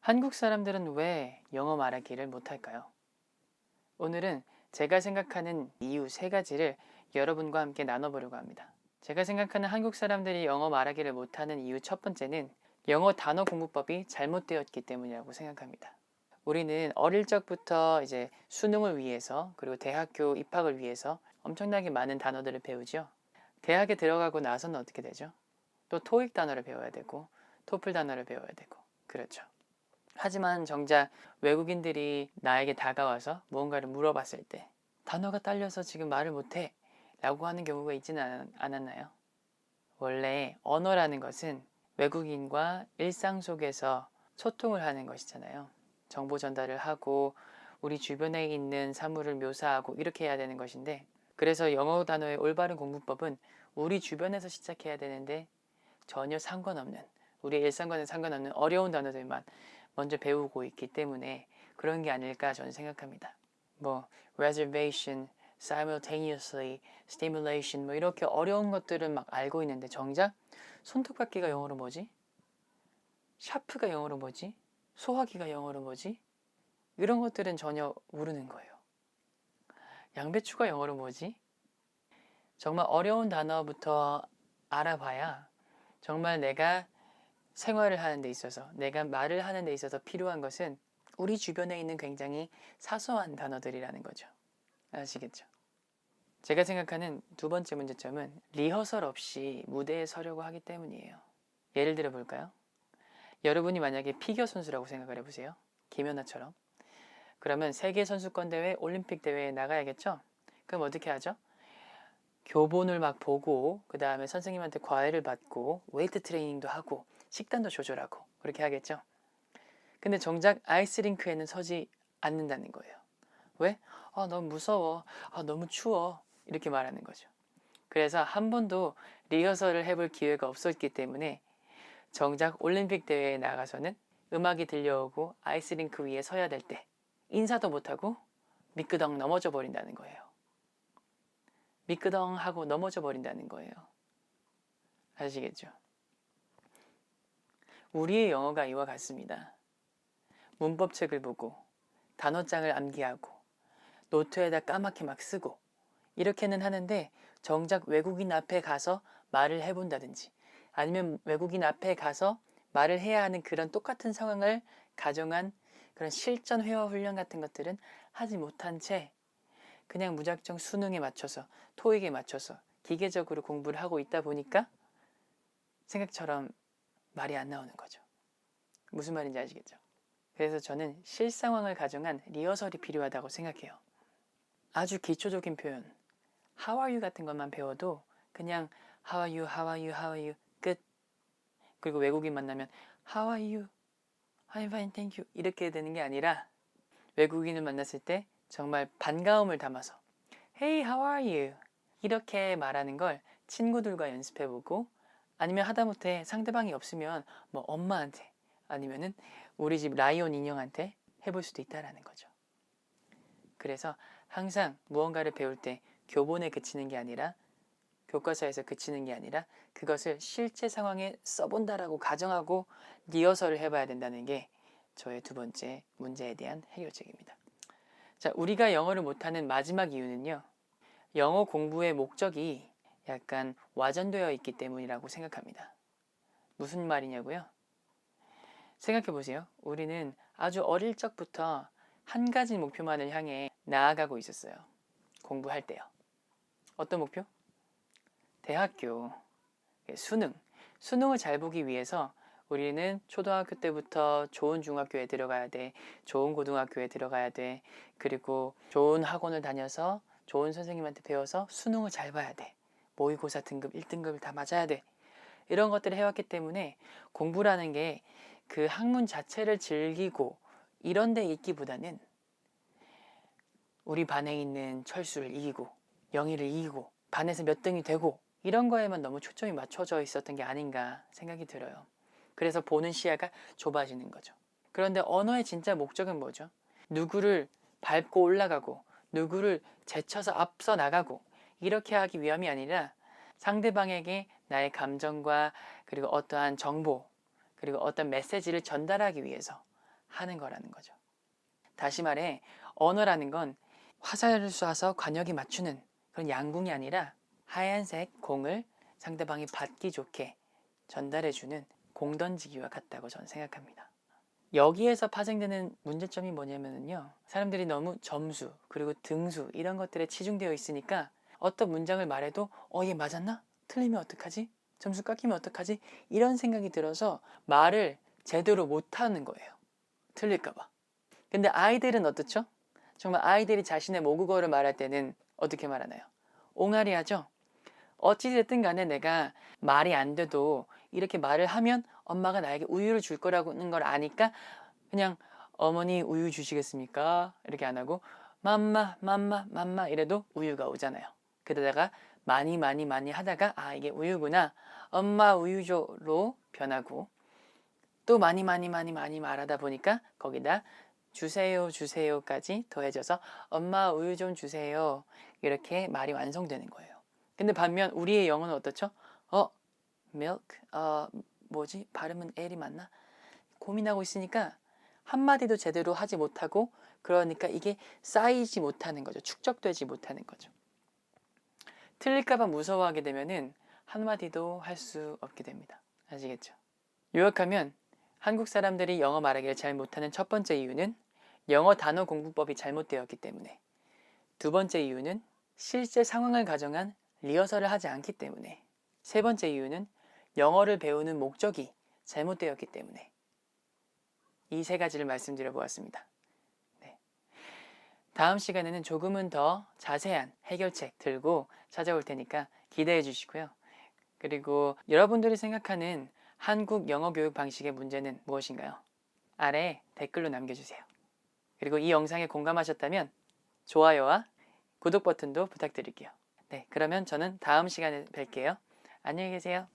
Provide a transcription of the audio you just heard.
한국 사람들은 왜 영어 말하기를 못할까요? 오늘은 제가 생각하는 이유 세 가지를 여러분과 함께 나눠보려고 합니다. 제가 생각하는 한국 사람들이 영어 말하기를 못하는 이유 첫 번째는 영어 단어 공부법이 잘못되었기 때문이라고 생각합니다. 우리는 어릴 적부터 이제 수능을 위해서 그리고 대학교 입학을 위해서 엄청나게 많은 단어들을 배우죠. 대학에 들어가고 나서는 어떻게 되죠? 또 토익 단어를 배워야 되고 토플 단어를 배워야 되고 그렇죠. 하지만 정작 외국인들이 나에게 다가와서 무언가를 물어봤을 때 단어가 딸려서 지금 말을 못해 라고 하는 경우가 있지는 않았나요? 원래 언어라는 것은 외국인과 일상 속에서 소통을 하는 것이잖아요. 정보 전달을 하고 우리 주변에 있는 사물을 묘사하고 이렇게 해야 되는 것인데, 그래서 영어 단어의 올바른 공부법은 우리 주변에서 시작해야 되는데 전혀 상관없는, 우리 일상과는 상관없는 어려운 단어들만 먼저 배우고 있기 때문에 그런 게 아닐까 저는 생각합니다. 뭐 reservation, simultaneously, stimulation 뭐 이렇게 어려운 것들은 막 알고 있는데 정작 손톱깎이가 영어로 뭐지? 샤프가 영어로 뭐지? 소화기가 영어로 뭐지? 이런 것들은 전혀 모르는 거예요. 양배추가 영어로 뭐지? 정말 어려운 단어부터 알아봐야 정말 내가 생활을 하는 데 있어서, 내가 말을 하는 데 있어서 필요한 것은 우리 주변에 있는 굉장히 사소한 단어들이라는 거죠. 아시겠죠? 제가 생각하는 두 번째 문제점은 리허설 없이 무대에 서려고 하기 때문이에요. 예를 들어 볼까요? 여러분이 만약에 피겨 선수라고 생각을 해보세요. 김연아처럼. 그러면 세계선수권대회, 올림픽 대회에 나가야겠죠? 그럼 어떻게 하죠? 교본을 막 보고, 그 다음에 선생님한테 과외를 받고, 웨이트 트레이닝도 하고, 식단도 조절하고, 그렇게 하겠죠? 근데 정작 아이스링크에는 서지 않는다는 거예요. 왜? 너무 무서워. 너무 추워. 이렇게 말하는 거죠. 그래서 한 번도 리허설을 해볼 기회가 없었기 때문에 정작 올림픽 대회에 나가서는 음악이 들려오고 아이스링크 위에 서야 될 때 인사도 못하고 미끄덩 넘어져 버린다는 거예요. 미끄덩 하고 넘어져 버린다는 거예요. 아시겠죠? 우리의 영어가 이와 같습니다. 문법책을 보고 단어장을 암기하고 노트에다 까맣게 막 쓰고 이렇게는 하는데 정작 외국인 앞에 가서 말을 해본다든지 아니면 외국인 앞에 가서 말을 해야 하는 그런 똑같은 상황을 가정한 그런 실전 회화 훈련 같은 것들은 하지 못한 채 그냥 무작정 수능에 맞춰서 토익에 맞춰서 기계적으로 공부를 하고 있다 보니까 생각처럼 말이 안 나오는 거죠. 무슨 말인지 아시겠죠? 그래서 저는 실상황을 가정한 리허설이 필요하다고 생각해요. 아주 기초적인 표현, How are you 같은 것만 배워도 그냥 How are you, How are you, How are you 끝. 그리고 외국인 만나면 How are you, I'm fine, thank you 이렇게 되는 게 아니라 외국인을 만났을 때 정말 반가움을 담아서 Hey, how are you? 이렇게 말하는 걸 친구들과 연습해보고 아니면 하다못해 상대방이 없으면 뭐 엄마한테 아니면은 우리 집 라이온 인형한테 해볼 수도 있다라는 거죠. 그래서 항상 무언가를 배울 때 교본에 그치는 게 아니라 교과서에서 그치는 게 아니라 그것을 실제 상황에 써본다라고 가정하고 리허설을 해봐야 된다는 게 저의 두 번째 문제에 대한 해결책입니다. 자, 우리가 영어를 못하는 마지막 이유는요. 영어 공부의 목적이 약간 와전되어 있기 때문이라고 생각합니다. 무슨 말이냐고요? 생각해 보세요. 우리는 아주 어릴 적부터 한 가지 목표만을 향해 나아가고 있었어요. 공부할 때요. 어떤 목표? 대학교, 수능. 수능을 잘 보기 위해서 우리는 초등학교 때부터 좋은 중학교에 들어가야 돼. 좋은 고등학교에 들어가야 돼. 그리고 좋은 학원을 다녀서 좋은 선생님한테 배워서 수능을 잘 봐야 돼. 모의고사 등급 1등급을 다 맞아야 돼. 이런 것들을 해왔기 때문에 공부라는 게 그 학문 자체를 즐기고 이런 데 있기보다는 우리 반에 있는 철수를 이기고 영희를 이기고 반에서 몇 등이 되고 이런 거에만 너무 초점이 맞춰져 있었던 게 아닌가 생각이 들어요. 그래서 보는 시야가 좁아지는 거죠. 그런데 언어의 진짜 목적은 뭐죠? 누구를 밟고 올라가고 누구를 제쳐서 앞서 나가고 이렇게 하기 위함이 아니라 상대방에게 나의 감정과 그리고 어떠한 정보 그리고 어떤 메시지를 전달하기 위해서 하는 거라는 거죠. 다시 말해 언어라는 건 화살을 쏴서 관역에 맞추는 그런 양궁이 아니라 하얀색 공을 상대방이 받기 좋게 전달해주는 공 던지기와 같다고 저는 생각합니다. 여기에서 파생되는 문제점이 뭐냐면요. 사람들이 너무 점수 그리고 등수 이런 것들에 치중되어 있으니까 어떤 문장을 말해도 얘 맞았나? 틀리면 어떡하지? 점수 깎이면 어떡하지? 이런 생각이 들어서 말을 제대로 못하는 거예요. 틀릴까봐. 근데 아이들은 어떻죠? 정말 아이들이 자신의 모국어를 말할 때는 어떻게 말하나요? 옹알이 하죠? 어찌됐든 간에 내가 말이 안 돼도 이렇게 말을 하면 엄마가 나에게 우유를 줄 거라는 걸 아니까 그냥 어머니 우유 주시겠습니까? 이렇게 안 하고 맘마 이래도 우유가 오잖아요. 그러다가 많이 하다가 이게 우유구나. 엄마 우유 줘로 변하고 또 많이 말하다 보니까 거기다 주세요까지 더해져서 엄마 우유 좀 주세요. 이렇게 말이 완성되는 거예요. 근데 반면 우리의 영어는 어떻죠? milk, 뭐지? 발음은 L이 맞나? 고민하고 있으니까 한마디도 제대로 하지 못하고 그러니까 이게 쌓이지 못하는 거죠. 축적되지 못하는 거죠. 틀릴까봐 무서워하게 되면은 한마디도 할 수 없게 됩니다. 아시겠죠? 요약하면 한국 사람들이 영어 말하기를 잘 못하는 첫 번째 이유는 영어 단어 공부법이 잘못되었기 때문에, 두 번째 이유는 실제 상황을 가정한 리허설을 하지 않기 때문에, 세 번째 이유는 영어를 배우는 목적이 잘못되었기 때문에 이 세 가지를 말씀드려 보았습니다. 네. 다음 시간에는 조금은 더 자세한 해결책 들고 찾아올 테니까 기대해 주시고요. 그리고 여러분들이 생각하는 한국 영어 교육 방식의 문제는 무엇인가요? 아래 댓글로 남겨주세요. 그리고 이 영상에 공감하셨다면 좋아요와 구독 버튼도 부탁드릴게요. 네, 그러면 저는 다음 시간에 뵐게요. 안녕히 계세요.